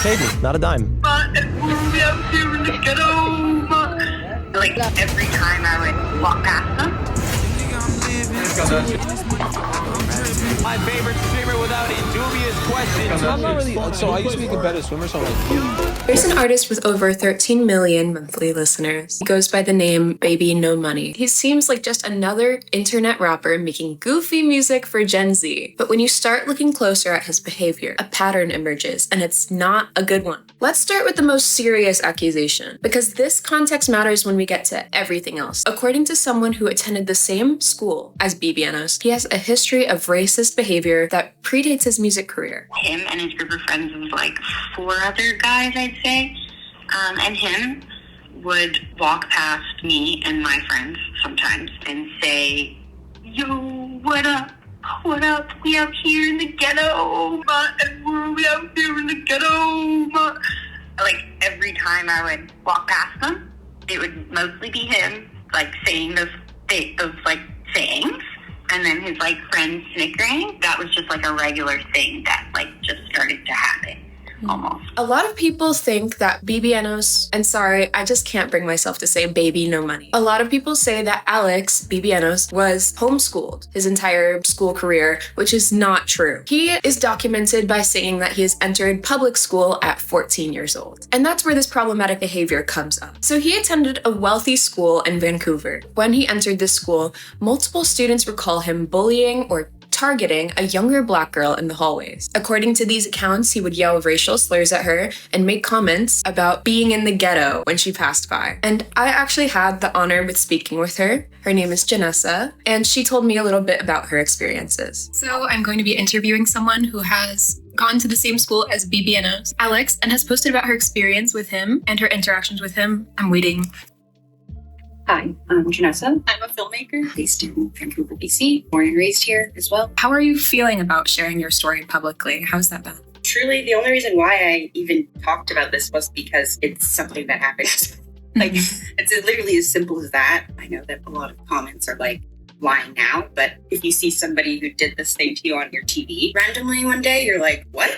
paid me, not a dime. Like every time I would walk past them. My favorite swimmer without a dubious question. So I'm not really, so I used to be a competitive swimmer, so I'm like... There's an artist with over 13 million monthly listeners. He goes by the name BBNO Money. He seems like just another internet rapper making goofy music for Gen Z. But when you start looking closer at his behavior, a pattern emerges, and it's not a good one. Let's start with the most serious accusation, because this context matters when we get to everything else. According to someone who attended the same school as BBNOs, he has a history of racist behavior that predates his music career. Him and his group of friends was like 4 other guys, I'd say. And him would walk past me and my friends sometimes and say, "Yo, what up? What up? We out here in the ghetto, we out here in the ghetto, Like every time I would walk past them, it would mostly be him, like saying those like sayings, and then his like friends snickering. That was just like a regular thing that like just started to happen. Almost. A lot of people think that BBNOs, and sorry, I just can't bring myself to say baby no money. A lot of people say that Alex, BBNOs, was homeschooled his entire school career, which is not true. He is documented by saying that he has entered public school at 14 years old. And that's where this problematic behavior comes up. So he attended a wealthy school in Vancouver. When he entered this school, multiple students recall him bullying or targeting a younger Black girl in the hallways. According to these accounts, he would yell racial slurs at her and make comments about being in the ghetto when she passed by. And I actually had the honor with speaking with her. Her name is Janessa, and she told me a little bit about her experiences. So I'm going to be interviewing someone who has gone to the same school as BBNO's, Alex, and has posted about her experience with him and her interactions with him. I'm waiting. Hi, I'm Janessa. I'm a filmmaker based in Vancouver, BC, born and raised here as well. How are you feeling about sharing your story publicly? How's that been? Truly, the only reason why I even talked about this was because it's something that happened. Like, it's literally as simple as that. I know that a lot of comments are like, why now? But if you see somebody who did this thing to you on your TV randomly one day, you're like, what?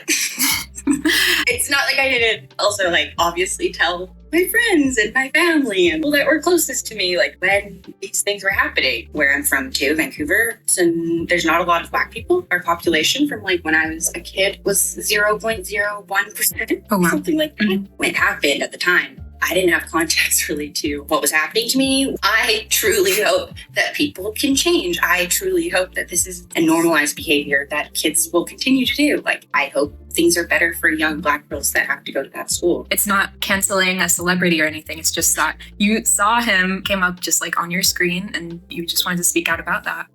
It's not like I didn't also like obviously tell my friends and my family and people that were closest to me, like when these things were happening. Where I'm from too, Vancouver, so there's not a lot of Black people. Our population from like when I was a kid was 0.01%, Oh, wow. something like that. When it happened at the time, I didn't have context really to what was happening to me. I truly hope that people can change. I truly hope that this is a normalized behavior that kids will continue to do. Like, I hope things are better for young Black girls that have to go to that school. It's not canceling a celebrity or anything. It's just that you saw him came up just like on your screen and you just wanted to speak out about that.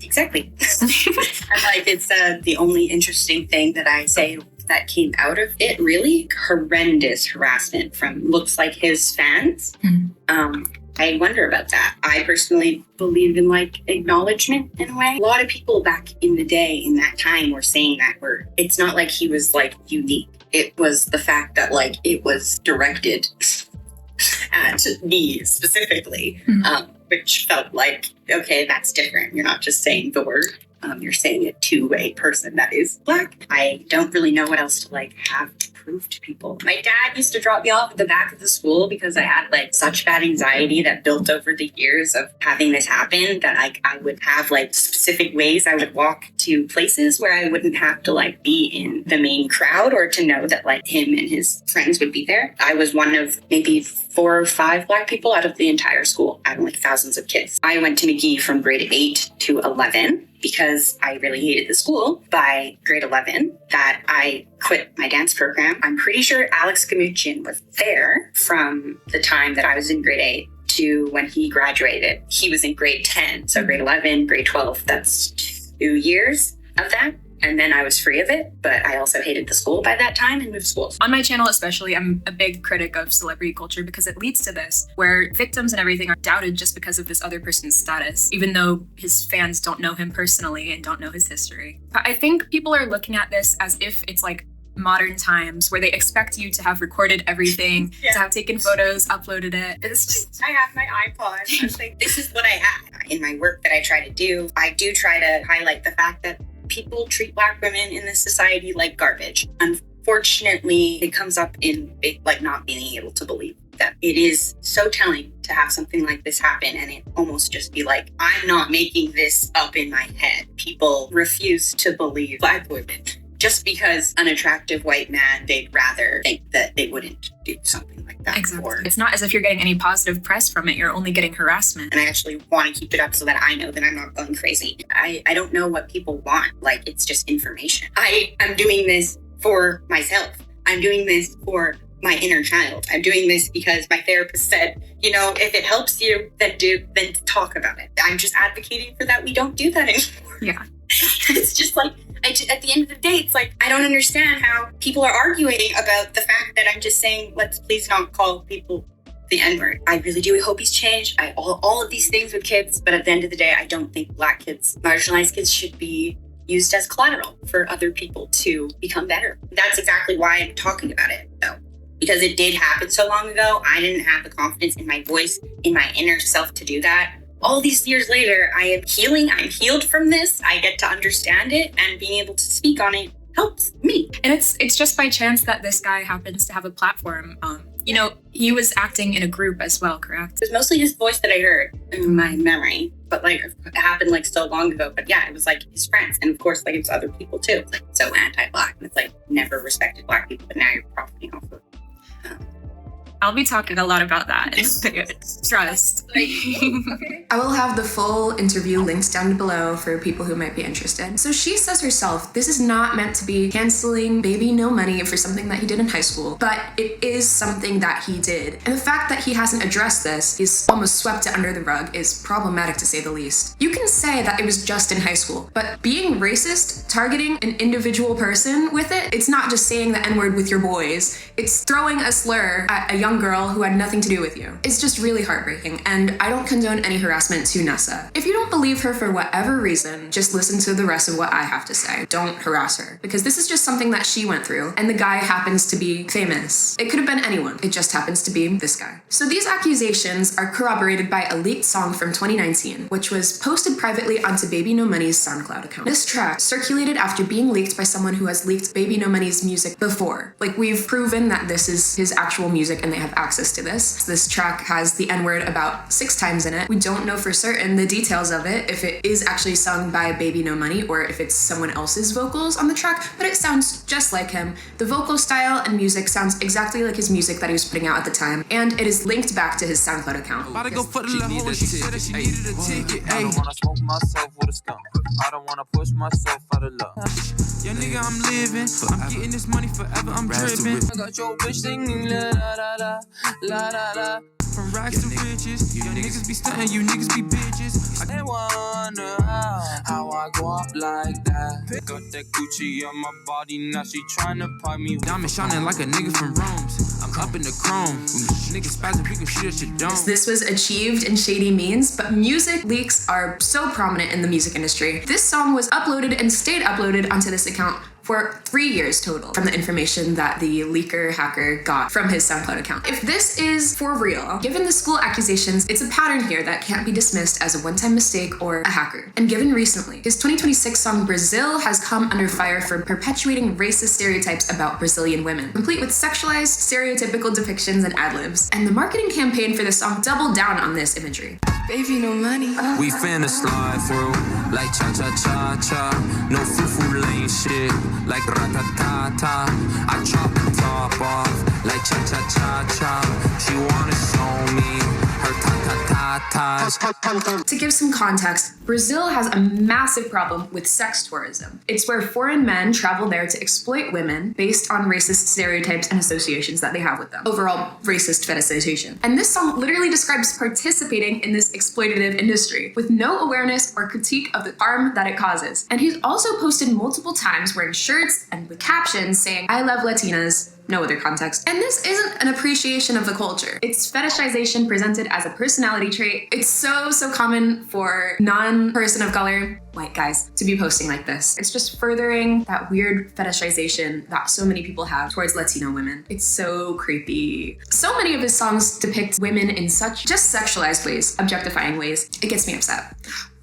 Exactly. I'm like, it's the only interesting thing that I say that came out of it. Really horrendous harassment from looks like his fans. I wonder about that. I personally believe in like acknowledgement in a way. A lot of people back in the day in that time were saying that word. It's not like he was like unique. It was the fact that like it was directed at me specifically, which felt like, okay, that's different. You're not just saying the word. You're saying it to a person that is Black. I don't really know what else to like have to prove to people. My dad used to drop me off at the back of the school because I had like such bad anxiety that built over the years of having this happen that I would have like specific ways I would walk to places where I wouldn't have to like be in the main crowd or to know that like him and his friends would be there. I was one of maybe 4 or 5 Black people out of the entire school, out of like thousands of kids. I went to McGee from grade 8 to 11 because I really hated the school. By grade 11, that I quit my dance program. I'm pretty sure Alex Gamuchin was there from the time that I was in grade 8 to when he graduated. He was in grade 10, so grade 11, grade 12, that's 2 years of that. And then I was free of it, but I also hated the school by that time and moved schools. On my channel especially, I'm a big critic of celebrity culture because it leads to this, where victims and everything are doubted just because of this other person's status, even though his fans don't know him personally and don't know his history. I think people are looking at this as if it's like modern times where they expect you to have recorded everything, to have taken photos, uploaded it. It's just... I have my iPod. I was like, this is what I have. In my work that I try to do, I do try to highlight the fact that people treat Black women in this society like garbage. unfortunately, it comes up in like not being able to believe that. It is so telling to have something like this happen and it almost just be like, I'm not making this up in my head. People refuse to believe Black women. Just because an attractive white man, they'd rather think that they wouldn't do something like that. Exactly. Or, It's not as if you're getting any positive press from it. You're only getting harassment. and I actually want to keep it up so that I know that I'm not going crazy. I don't know what people want. Like, it's just information. I'm doing this for myself. I'm doing this for my inner child. I'm doing this because my therapist said, if it helps you, then talk about it. I'm just advocating for that. We don't do that anymore. Yeah. It's just like, at the end of the day, it's like, I don't understand how people are arguing about the fact that I'm just saying, let's please not call people the N-word. I really do hope he's changed. All of these things with kids, but at the end of the day, I don't think Black kids, marginalized kids, should be used as collateral for other people to become better. That's exactly why I'm talking about it, though. Because it did happen so long ago, I didn't have the confidence in my voice, in my inner self to do that. All these years later, I am healing. I'm healed from this. I get to understand it, and being able to speak on it helps me. And it's just by chance that this guy happens to have a platform. He was acting in a group as well, correct? It was mostly his voice that I heard in my memory, but it happened so long ago. But yeah, it was his friends, and of course it was other people too. It's so anti-Black, and it's never respected Black people, but now you're profiting off of. I'll be talking a lot about that. Trust. I will have the full interview linked down below for people who might be interested. So she says herself, this is not meant to be canceling BBNO money for something that he did in high school, but it is something that he did. And the fact that he hasn't addressed this, he's almost swept it under the rug, is problematic to say the least. You can say that it was just in high school, but being racist, targeting an individual person with it, it's not just saying the N-word with your boys, it's throwing a slur at a young girl who had nothing to do with you. It's just really heartbreaking, and I don't condone any harassment to Nessa. If you don't believe her for whatever reason, just listen to the rest of what I have to say. Don't harass her, because this is just something that she went through, and the guy happens to be famous. It could have been anyone. It just happens to be this guy. So these accusations are corroborated by a leaked song from 2019, which was posted privately onto Baby No Money's SoundCloud account. This track circulated after being leaked by someone who has leaked Baby No Money's music before. We've proven that this is his actual music and they have access to this. This track has the N-word about 6 times in it. We don't know for certain the details of it, if it is actually sung by Baby No Money or if it's someone else's vocals on the track, but it sounds just like him. The vocal style and music sounds exactly like his music that he was putting out at the time, and it is linked back to his SoundCloud account. About to go for the little she said that she needed a ticket. I don't wanna smoke myself with a skunk. I don't wanna push myself out of love. Yeah, nigga, I'm living. I'm getting this money forever. I'm dripping. I got your bitch singing la la la la la la. From rags to riches, you niggas be stunting, you niggas be bitches. I wonder how I go up like that. Got that Gucci on my body, now she tryna pipe me. Diamond shining like a nigga from Rome's. I'm up in the chrome. Niggas spazzing, we can shoot at your dome. This was achieved in shady means, but music leaks are so prominent in the music industry. This song was uploaded and stayed uploaded onto this account for 3 years total from the information that the leaker hacker got from his SoundCloud account. If this is for real, given the school accusations, it's a pattern here that can't be dismissed as a one-time mistake or a hacker. And given recently, his 2026 song Brazil has come under fire for perpetuating racist stereotypes about Brazilian women, complete with sexualized, stereotypical depictions and ad-libs. And the marketing campaign for the song doubled down on this imagery. Baby, no money. We finna slide through like cha-cha-cha-cha. No foo-foo lane shit like rat-ta-ta-ta. I chop the top off like cha-cha-cha-cha. She wanna show me her ta-ta-ta-tas. To give some context, Brazil has a massive problem with sex tourism. It's where foreign men travel there to exploit women based on racist stereotypes and associations that they have with them. Overall, racist fetishization. And this song literally describes participating in this exploitative industry with no awareness or critique of the harm that it causes. And he's also posted multiple times wearing shirts and with captions saying, "I love Latinas," no other context. And this isn't an appreciation of the culture. It's fetishization presented as a personality trait. It's so common for non-person of color, white guys, to be posting like this. It's just furthering that weird fetishization that so many people have towards Latino women. It's so creepy. So many of his songs depict women in such just sexualized ways, objectifying ways. It gets me upset.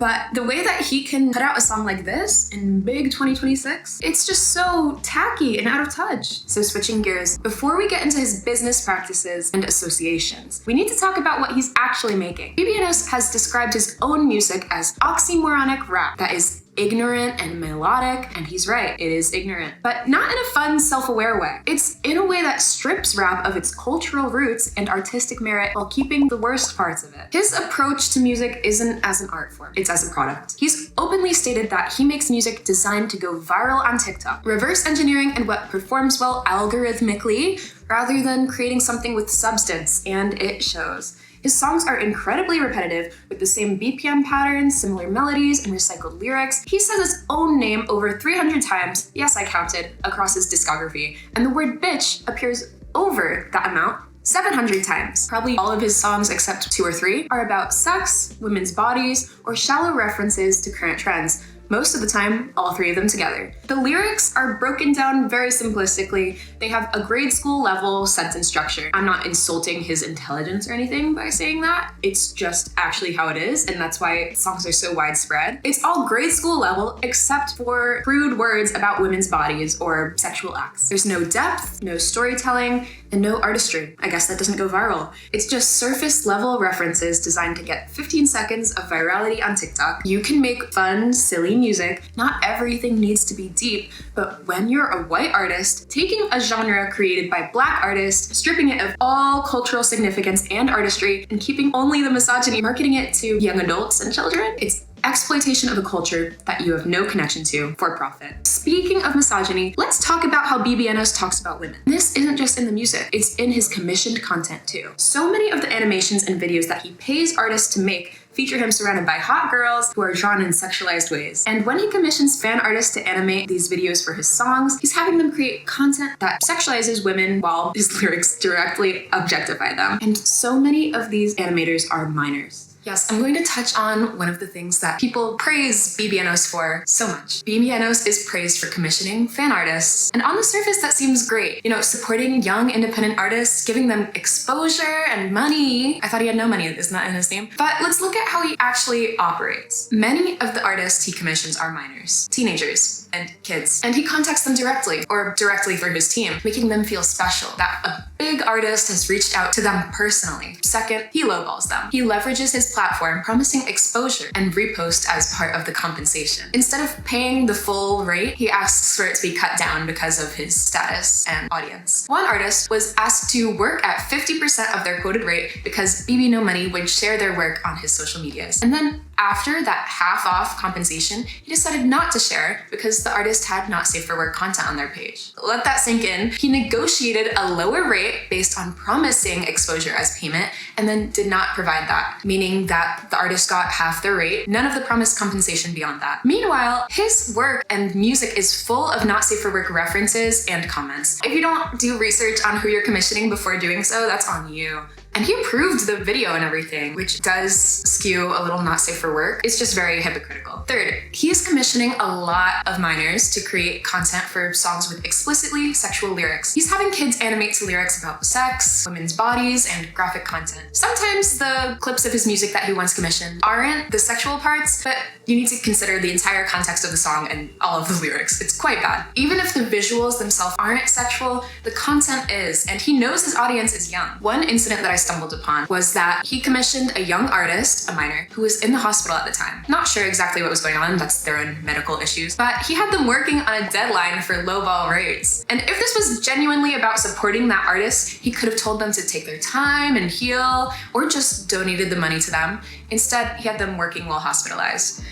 But the way that he can put out a song like this in big 2026, it's just so tacky and out of touch. So switching gears, before we get into his business practices and associations, we need to talk about what he's actually making. BBNO has described his own music as oxymoronic rap that is ignorant and melodic, and he's right, it is ignorant, but not in a fun, self-aware way. It's in a way that strips rap of its cultural roots and artistic merit while keeping the worst parts of it. His approach to music isn't as an art form, it's as a product. He's openly stated that he makes music designed to go viral on TikTok, reverse engineering and what performs well algorithmically, rather than creating something with substance, and it shows. His songs are incredibly repetitive, with the same BPM patterns, similar melodies, and recycled lyrics. He says his own name over 300 times, yes, I counted, across his discography, and the word bitch appears over that amount 700 times. Probably all of his songs, except 2 or 3, are about sex, women's bodies, or shallow references to current trends. Most of the time, all 3 of them together. The lyrics are broken down very simplistically. They have a grade school level sentence structure. I'm not insulting his intelligence or anything by saying that. It's just actually how it is, and that's why songs are so widespread. It's all grade school level, except for crude words about women's bodies or sexual acts. There's no depth, no storytelling, and no artistry. I guess that doesn't go viral. It's just surface level references designed to get 15 seconds of virality on TikTok. You can make fun, silly music. Not everything needs to be deep, but when you're a white artist, taking a genre created by black artists, stripping it of all cultural significance and artistry, and keeping only the misogyny, marketing it to young adults and children, it's exploitation of a culture that you have no connection to for profit. Speaking of misogyny, let's talk about how BBNO talks about women. This isn't just in the music, it's in his commissioned content too. So many of the animations and videos that he pays artists to make feature him surrounded by hot girls who are drawn in sexualized ways. And when he commissions fan artists to animate these videos for his songs, he's having them create content that sexualizes women while his lyrics directly objectify them. And so many of these animators are minors. Yes, I'm going to touch on one of the things that people praise BBNOs for so much. BBNOs is praised for commissioning fan artists, and on the surface that seems great. You know, supporting young independent artists, giving them exposure and money. I thought he had no money, isn't that in his name? But let's look at how he actually operates. Many of the artists he commissions are minors, teenagers, and kids, and he contacts them directly, or directly through his team, making them feel special, that a big artist has reached out to them personally. Second, he lowballs them. He leverages his platform, promising exposure and repost as part of the compensation. Instead of paying the full rate, he asks for it to be cut down because of his status and audience. One artist was asked to work at 50% of their quoted rate because BB No Money would share their work on his social medias. And then after that half-off compensation, he decided not to share because the artist had not safe for work content on their page. Let that sink in. He negotiated a lower rate based on promising exposure as payment and then did not provide that, meaning that the artist got half their rate, none of the promised compensation beyond that. Meanwhile, his work and music is full of not safe for work references and comments. If you don't do research on who you're commissioning before doing so, that's on you. And he approved the video and everything, which does skew a little not safe for work. It's just very hypocritical. Third, he is commissioning a lot of minors to create content for songs with explicitly sexual lyrics. He's having kids animate to lyrics about sex, women's bodies, and graphic content. Sometimes the clips of his music that he once commissioned aren't the sexual parts, but you need to consider the entire context of the song and all of the lyrics. It's quite bad. Even if the visuals themselves aren't sexual, the content is, and he knows his audience is young. One incident that I stumbled upon was that he commissioned a young artist, a minor, who was in the hospital at the time. Not sure exactly what was going on, that's their own medical issues, but he had them working on a deadline for lowball rates. And if this was genuinely about supporting that artist, he could have told them to take their time and heal, or just donated the money to them. Instead, he had them working while hospitalized.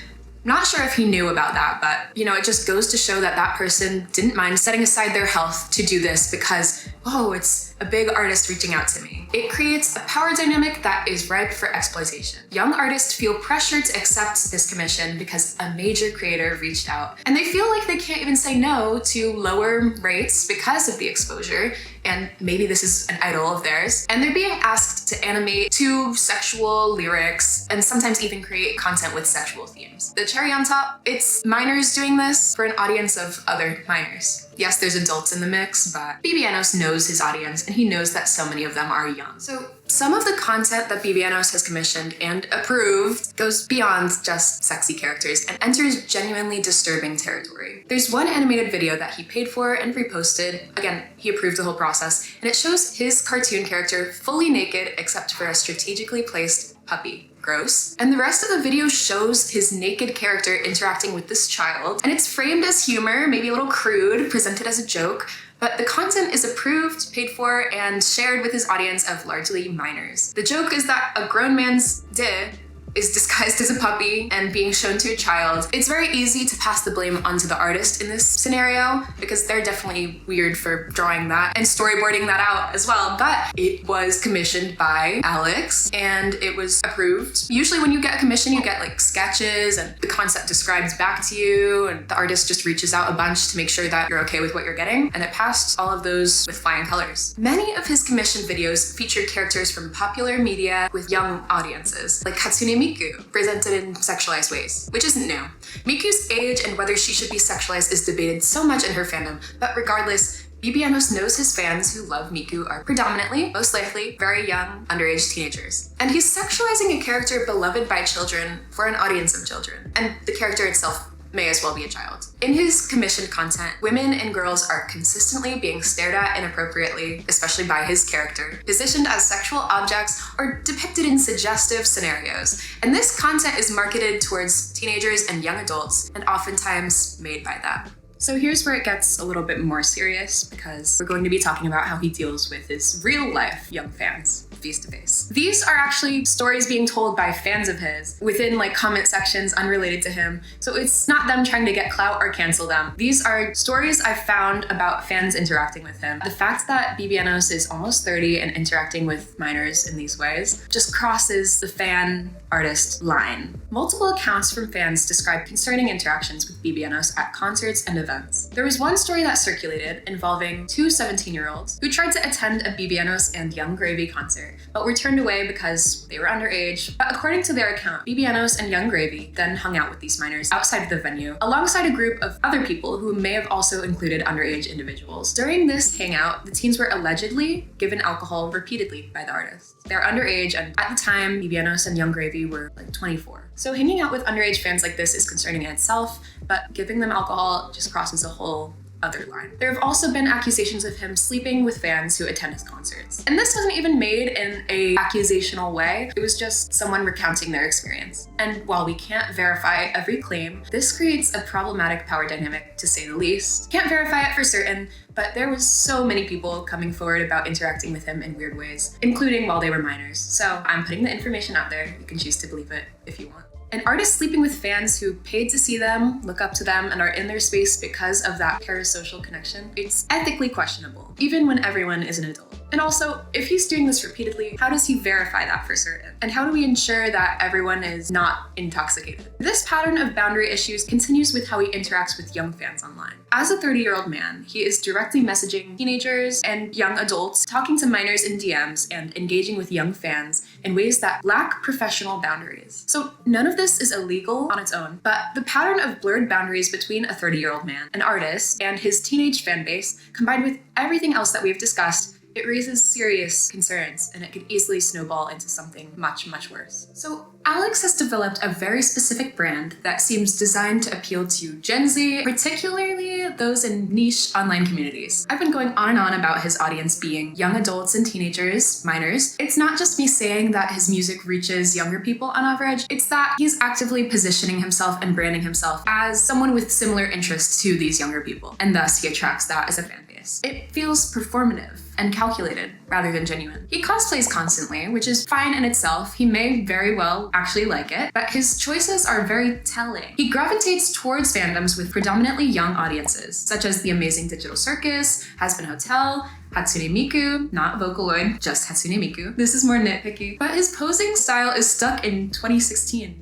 Not sure if he knew about that, but it just goes to show that that person didn't mind setting aside their health to do this because, oh, it's a big artist reaching out to me. It creates a power dynamic that is ripe for exploitation. Young artists feel pressured to accept this commission because a major creator reached out, and they feel like they can't even say no to lower rates because of the exposure, and maybe this is an idol of theirs, and they're being asked to animate to sexual lyrics and sometimes even create content with sexual themes. The cherry on top, it's minors doing this for an audience of other minors. Yes, there's adults in the mix, but BBNO knows his audience and he knows that so many of them are young. So Some of the content that BBNOs has commissioned and approved goes beyond just sexy characters and enters genuinely disturbing territory. There's one animated video that he paid for and reposted. Again, he approved the whole process, and it shows his cartoon character fully naked except for a strategically placed puppy. Gross. And the rest of the video shows his naked character interacting with this child, and it's framed as humor, maybe a little crude, presented as a joke, but the content is approved, paid for, and shared with his audience of largely minors. The joke is that a grown man's dick is disguised as a puppy and being shown to a child. It's very easy to pass the blame onto the artist in this scenario because they're definitely weird for drawing that and storyboarding that out as well. But it was commissioned by Alex and it was approved. Usually when you get a commission, you get like sketches and the concept described back to you, and the artist just reaches out a bunch to make sure that you're okay with what you're getting. And it passed all of those with flying colors. Many of his commissioned videos feature characters from popular media with young audiences, like Hatsune Miku, presented in sexualized ways, which isn't new. Miku's age and whether she should be sexualized is debated so much in her fandom, but regardless, BBNOs knows his fans who love Miku are predominantly, most likely, very young, underage teenagers. And he's sexualizing a character beloved by children for an audience of children, and the character itself may as well be a child. In his commissioned content, women and girls are consistently being stared at inappropriately, especially by his character, positioned as sexual objects or depicted in suggestive scenarios. And this content is marketed towards teenagers and young adults, and oftentimes made by them. So here's where it gets a little bit more serious, because we're going to be talking about how he deals with his real life young fans face to face. These are actually stories being told by fans of his within like comment sections unrelated to him. So it's not them trying to get clout or cancel them. These are stories I've found about fans interacting with him. The fact that BBNOs is almost 30 and interacting with minors in these ways just crosses the fan artist line. Multiple accounts from fans describe concerning interactions with BBNOs at concerts and events. There was one story that circulated involving two 17-year-olds who tried to attend a BBNOs and Young Gravy concert, but were turned away because they were underage. But according to their account, BBNOs and Young Gravy then hung out with these minors outside of the venue, alongside a group of other people who may have also included underage individuals. During this hangout, the teens were allegedly given alcohol repeatedly by the artist. They're underage, and at the time, BBNOs and Young Gravy were like 24. So hanging out with underage fans like this is concerning in itself, but giving them alcohol just crosses a whole other line. There have also been accusations of him sleeping with fans who attend his concerts. And this wasn't even made in a accusational way. It was just someone recounting their experience. And while we can't verify every claim, this creates a problematic power dynamic, to say the least. Can't verify it for certain, but there was so many people coming forward about interacting with him in weird ways, including while they were minors. So I'm putting the information out there. You can choose to believe it if you want. An artist sleeping with fans who paid to see them, look up to them, and are in their space because of that parasocial connection, it's ethically questionable, even when everyone is an adult. And also, if he's doing this repeatedly, how does he verify that for certain? And how do we ensure that everyone is not intoxicated? This pattern of boundary issues continues with how he interacts with young fans online. As a 30-year-old man, he is directly messaging teenagers and young adults, talking to minors in DMs, and engaging with young fans in ways that lack professional boundaries. So none of this is illegal on its own, but the pattern of blurred boundaries between a 30-year-old man, an artist, and his teenage fan base, combined with everything else that we've discussed, it raises serious concerns, and it could easily snowball into something much, much worse. So Alex has developed a very specific brand that seems designed to appeal to Gen Z, particularly those in niche online communities. I've been going on and on about his audience being young adults and teenagers, minors. It's not just me saying that his music reaches younger people on average, it's that he's actively positioning himself and branding himself as someone with similar interests to these younger people, and thus he attracts that as a fan base. It feels performative and calculated rather than genuine. He cosplays constantly, which is fine in itself. He may very well actually like it, but his choices are very telling. He gravitates towards fandoms with predominantly young audiences, such as The Amazing Digital Circus, Hazbin Hotel, Hatsune Miku, not Vocaloid, just Hatsune Miku. This is more nitpicky, but his posing style is stuck in 2016.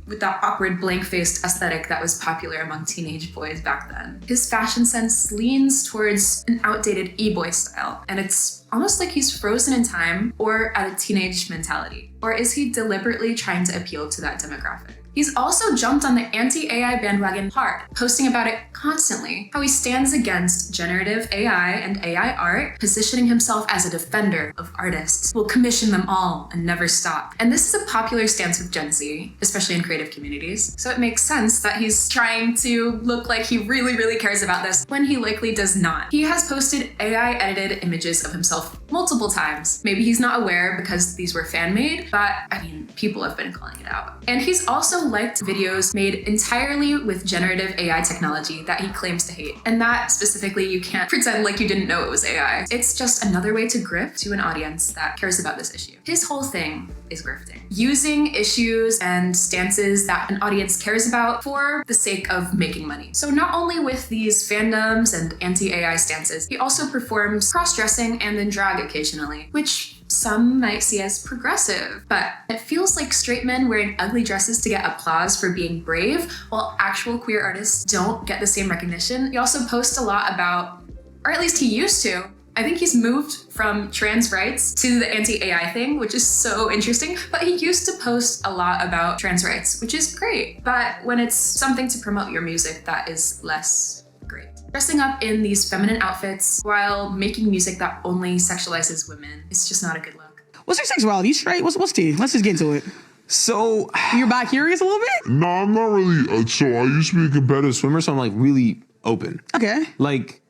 With that awkward blank-faced aesthetic that was popular among teenage boys back then. His fashion sense leans towards an outdated e-boy style, and it's almost like he's frozen in time or at a teenage mentality. Or is he deliberately trying to appeal to that demographic? He's also jumped on the anti-AI bandwagon hard, posting about it constantly, how he stands against generative AI and AI art, positioning himself as a defender of artists who will commission them all and never stop. And this is a popular stance with Gen Z, especially in creative communities, so it makes sense that he's trying to look like he really, really cares about this when he likely does not. He has posted AI-edited images of himself multiple times. Maybe he's not aware because these were fan-made, but I mean, people have been calling it out. And he's also liked videos made entirely with generative AI technology that he claims to hate. And that specifically, you can't pretend like you didn't know it was AI. It's just another way to grift to an audience that cares about this issue. His whole thing is grifting. Using issues and stances that an audience cares about for the sake of making money. So not only with these fandoms and anti-AI stances, he also performs cross-dressing and then drag occasionally, which some might see as progressive, but it feels like straight men wearing ugly dresses to get applause for being brave, while actual queer artists don't get the same recognition. He also posts a lot about, or at least he used to, I think he's moved from trans rights to the anti-AI thing, which is so interesting, but he used to post a lot about trans rights, which is great. But when it's something to promote your music, that is less great. Dressing up in these feminine outfits while making music that only sexualizes women, it's just not a good look. What's your sexuality? You straight? What's tea? Let's just get into it. So You're bi-curious a little bit? No, I'm not really. So I used to be a competitive swimmer, so I'm like really open. Okay. Like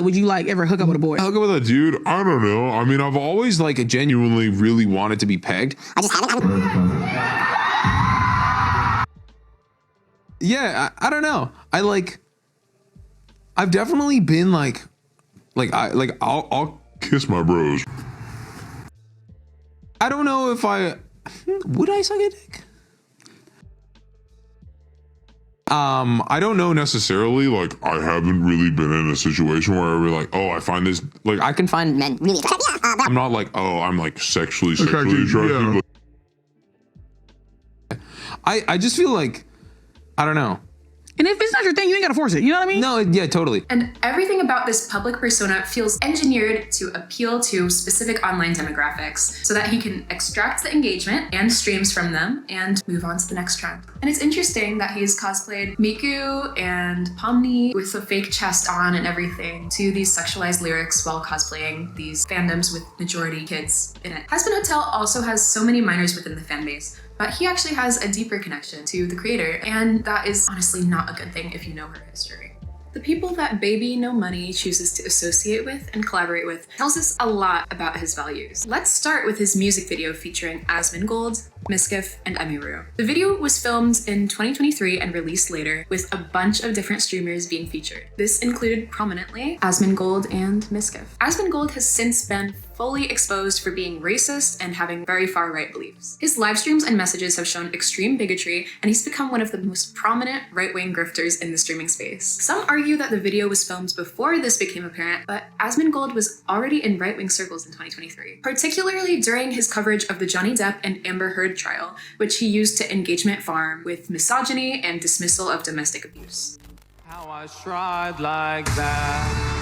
would you like ever hook up with a boy? Hook up with a dude? I don't know. I mean, I've always like genuinely really wanted to be pegged. I just haven't. Yeah, I don't know. I've definitely been I'll Kiss my bros. I don't know if would I suck a dick? I don't know necessarily. Like, I haven't really been in a situation where we're like, oh, I find this, like, I can find men really attractive. I'm not like, oh, I'm like sexually attractive. Yeah. I just feel like, I don't know. And if it's not your thing, you ain't gotta force it. You know what I mean? No, yeah, totally. And everything about this public persona feels engineered to appeal to specific online demographics so that he can extract the engagement and streams from them and move on to the next trend. And it's interesting that he's cosplayed Miku and Pomni with a fake chest on and everything to these sexualized lyrics while cosplaying these fandoms with majority kids in it. Has Been Hotel also has so many minors within the fan base, but he actually has a deeper connection to the creator, and that is honestly not a good thing if you know her history. The people that BBNO Money chooses to associate with and collaborate with tells us a lot about his values. Let's start with his music video featuring Asmongold, Miskif, and Emiru. The video was filmed in 2023 and released later, with a bunch of different streamers being featured. This included prominently Asmongold and Miskif. Asmongold has since been fully exposed for being racist and having very far-right beliefs. His live streams and messages have shown extreme bigotry, and he's become one of the most prominent right-wing grifters in the streaming space. Some argue that the video was filmed before this became apparent, but Asmongold was already in right-wing circles in 2023, particularly during his coverage of the Johnny Depp and Amber Heard trial, which he used to engagement farm with misogyny and dismissal of domestic abuse. How I tried like that.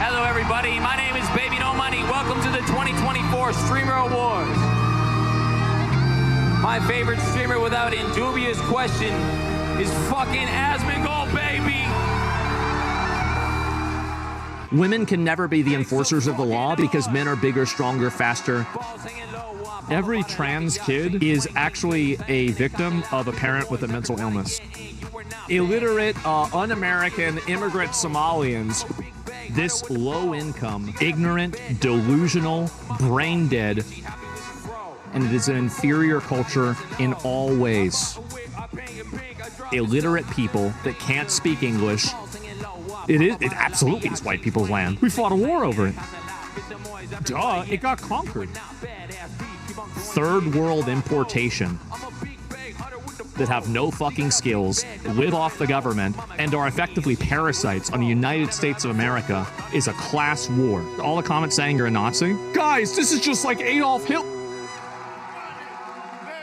Hello everybody, my name is BBNO Money. Welcome to the 2024 Streamer Awards. My favorite streamer without indubious question is fucking Asmongold, baby! Women can never be the enforcers of the law because men are bigger, stronger, faster. Every trans kid is actually a victim of a parent with a mental illness. Illiterate, un-American immigrant Somalians, this low-income, ignorant, delusional, brain-dead, and it is an inferior culture in all ways. Illiterate people that can't speak English. It absolutely is white people's land. We fought a war over it. Duh, it got conquered. Third world importation that have no fucking skills, live off the government, and are effectively parasites on the United States of America is a class war. All the comments saying you're a Nazi? Guys, this is just like Adolf Hitler.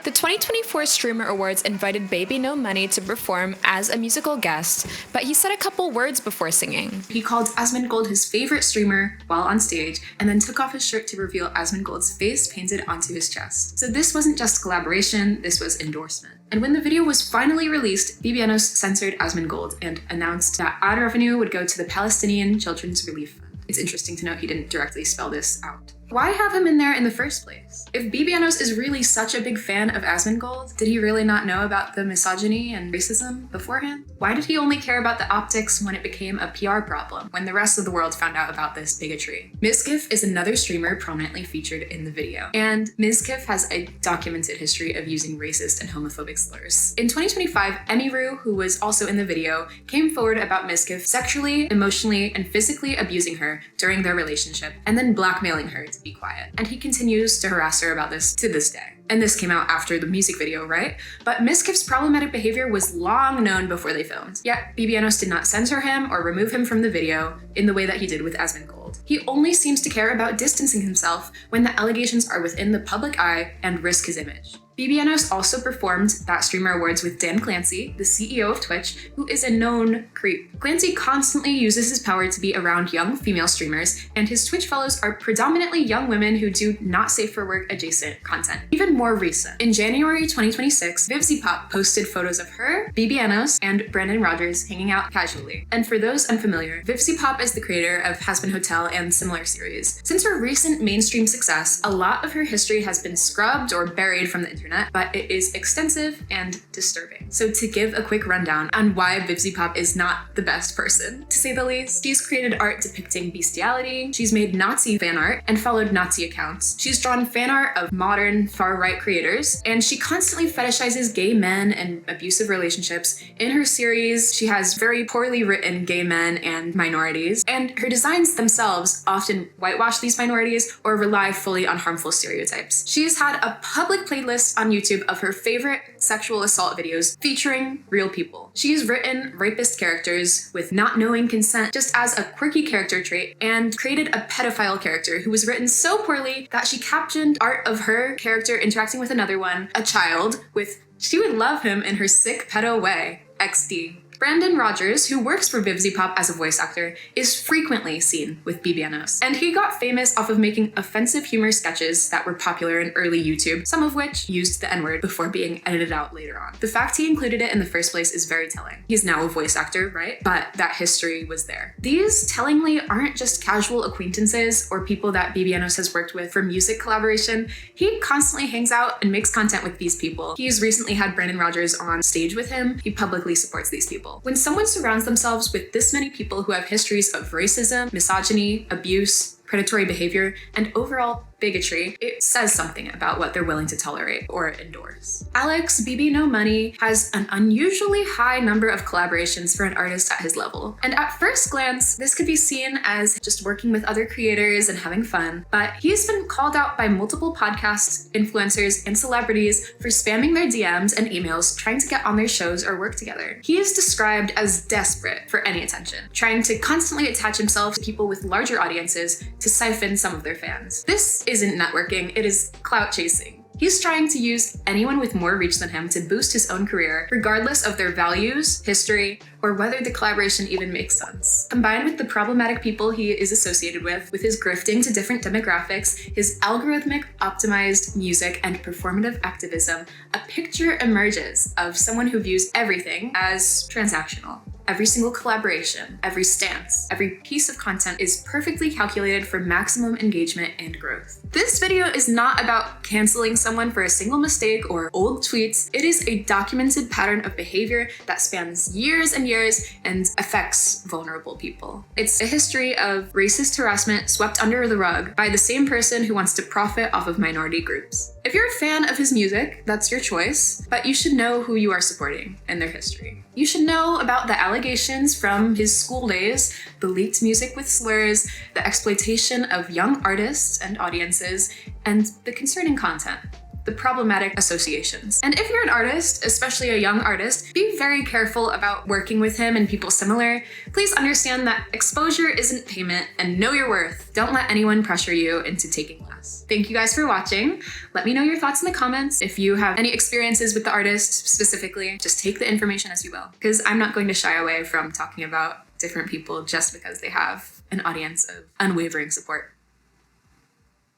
The 2024 Streamer Awards invited BBNO Money to perform as a musical guest, but he said a couple words before singing. He called Asmongold his favorite streamer while on stage, and then took off his shirt to reveal Asmongold's face painted onto his chest. So this wasn't just collaboration, this was endorsement. And when the video was finally released, BBNO censored Asmongold and announced that ad revenue would go to the Palestinian Children's Relief Fund. It's interesting to note he didn't directly spell this out. Why have him in there in the first place? If BBNO is really such a big fan of Asmongold, did he really not know about the misogyny and racism beforehand? Why did he only care about the optics when it became a PR problem, when the rest of the world found out about this bigotry? Mizkif is another streamer prominently featured in the video, and Mizkif has a documented history of using racist and homophobic slurs. In 2025, Emiru, who was also in the video, came forward about Mizkif sexually, emotionally, and physically abusing her during their relationship, and then blackmailing her to be quiet. And he continues to harass her about this to this day. And this came out after the music video, right? But Mizkif's problematic behavior was long known before they filmed. Yet, BBNO did not censor him or remove him from the video in the way that he did with Asmongold. He only seems to care about distancing himself when the allegations are within the public eye and risk his image. BBNO also performed that Streamer Awards with Dan Clancy, the CEO of Twitch, who is a known creep. Clancy constantly uses his power to be around young female streamers, and his Twitch follows are predominantly young women who do not safe for work adjacent content. Even more recent. In January 2026, VivziePop posted photos of her, BBNO, and Brandon Rogers hanging out casually. And for those unfamiliar, VivziePop is the creator of Has Been Hotel and similar series. Since her recent mainstream success, a lot of her history has been scrubbed or buried from the internet, but it is extensive and disturbing. So to give a quick rundown on why VivziePop is not the best person, to say the least, she's created art depicting bestiality, she's made Nazi fan art and followed Nazi accounts, she's drawn fan art of modern far-right creators, and she constantly fetishizes gay men and abusive relationships. In her series, she has very poorly written gay men and minorities, and her designs themselves often whitewash these minorities or rely fully on harmful stereotypes. She's had a public playlist on YouTube of her favorite sexual assault videos featuring real people. She's written rapist characters with not knowing consent just as a quirky character trait, and created a pedophile character who was written so poorly that she captioned art of her character interacting with another one, a child, with "she would love him in her sick pedo way, XD." Brandon Rogers, who works for VivziePop as a voice actor, is frequently seen with BBNO. And he got famous off of making offensive humor sketches that were popular in early YouTube, some of which used the N-word before being edited out later on. The fact he included it in the first place is very telling. He's now a voice actor, right? But that history was there. These tellingly aren't just casual acquaintances or people that BBNO has worked with for music collaboration. He constantly hangs out and makes content with these people. He's recently had Brandon Rogers on stage with him. He publicly supports these people. When someone surrounds themselves with this many people who have histories of racism, misogyny, abuse, predatory behavior, and overall bigotry, it says something about what they're willing to tolerate or endorse. Alex BBNO Money has an unusually high number of collaborations for an artist at his level. And at first glance, this could be seen as just working with other creators and having fun, but he's been called out by multiple podcasts, influencers, and celebrities for spamming their DMs and emails trying to get on their shows or work together. He is described as desperate for any attention, trying to constantly attach himself to people with larger audiences to siphon some of their fans. This isn't networking, it is clout chasing. He's trying to use anyone with more reach than him to boost his own career, regardless of their values, history, or whether the collaboration even makes sense. Combined with the problematic people he is associated with his grifting to different demographics, his algorithmic optimized music, and performative activism, a picture emerges of someone who views everything as transactional. Every single collaboration, every stance, every piece of content is perfectly calculated for maximum engagement and growth. This video is not about canceling someone for a single mistake or old tweets. It is a documented pattern of behavior that spans years and years and affects vulnerable people. It's a history of racist harassment swept under the rug by the same person who wants to profit off of minority groups. If you're a fan of his music, that's your choice, but you should know who you are supporting and their history. You should know about the allegations from his school days, the leaked music with slurs, the exploitation of young artists and audiences, and the concerning content. the problematic associations. And if you're an artist, especially a young artist, be very careful about working with him and people similar. Please understand that exposure isn't payment and know your worth. Don't let anyone pressure you into taking less. Thank you guys for watching. Let me know your thoughts in the comments. If you have any experiences with the artist specifically, just take the information as you will, because I'm not going to shy away from talking about different people just because they have an audience of unwavering support.